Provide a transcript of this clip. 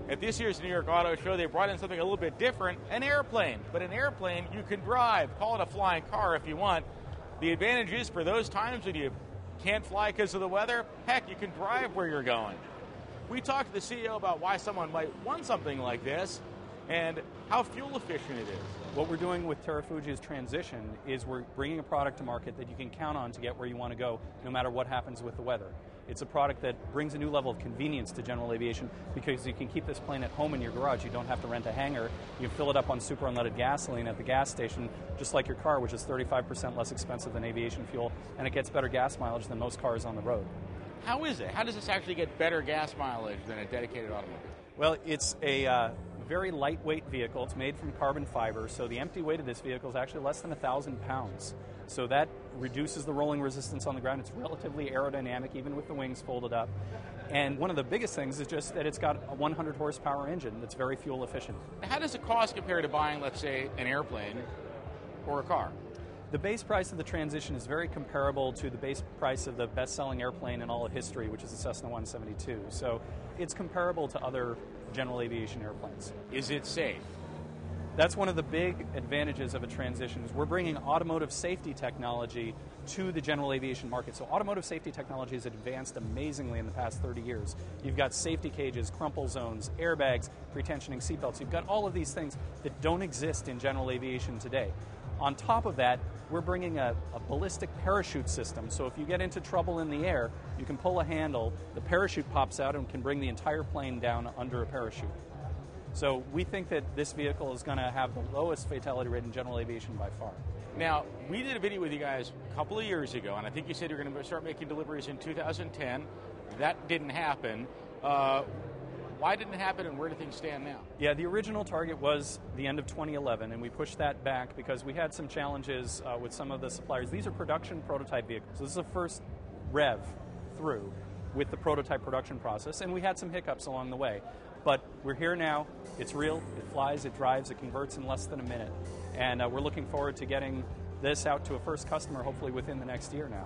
At this year's New York Auto Show, they brought in something a little bit different, an airplane. But an airplane you can drive. Call it a flying car if you want. The advantage is for those times when you can't fly because of the weather, heck, you can drive where you're going. We talked to the CEO about why someone might want something like this and how fuel efficient it is. What we're doing with Terrafugia's transition is we're bringing a product to market that you can count on to get where you want to go no matter what happens with the weather. It's a product that brings a new level of convenience to general aviation because you can keep this plane at home in your garage. You don't have to rent a hangar. You fill it up on super unleaded gasoline at the gas station, just like your car, which is 35% less expensive than aviation fuel, and it gets better gas mileage than most cars on the road. How is it? How does this actually get better gas mileage than a dedicated automobile? Well, it's a very lightweight vehicle. It's made from carbon fiber, so the empty weight of this vehicle is actually less than 1,000 pounds. So that reduces the rolling resistance on the ground. It's relatively aerodynamic, even with the wings folded up. And one of the biggest things is just that it's got a 100 horsepower engine that's very fuel efficient. How does it cost compared to buying, let's say, an airplane or a car? The base price of the Transition is very comparable to the base price of the best-selling airplane in all of history, which is the Cessna 172. So it's comparable to other general aviation airplanes. Is it safe? That's one of the big advantages of a Transition is we're bringing automotive safety technology to the general aviation market. So automotive safety technology has advanced amazingly in the past 30 years. You've got safety cages, crumple zones, airbags, pre-tensioning seatbelts. You've got all of these things that don't exist in general aviation today. On top of that, we're bringing a ballistic parachute system. So if you get into trouble in the air, you can pull a handle, the parachute pops out and can bring the entire plane down under a parachute. So we think that this vehicle is going to have the lowest fatality rate in general aviation by far. Now, we did a video with you guys a couple of years ago, and I think you said you're going to start making deliveries in 2010. That didn't happen. Why didn't it happen, and where do things stand now? Yeah, the original target was the end of 2011, and we pushed that back because we had some challenges with some of the suppliers. These are production prototype vehicles. So this is the first rev through with the prototype production process, and we had some hiccups along the way. But we're here now. It's real. It flies. It drives. It converts in less than a minute. And we're looking forward to getting this out to a first customer, hopefully within the next year now.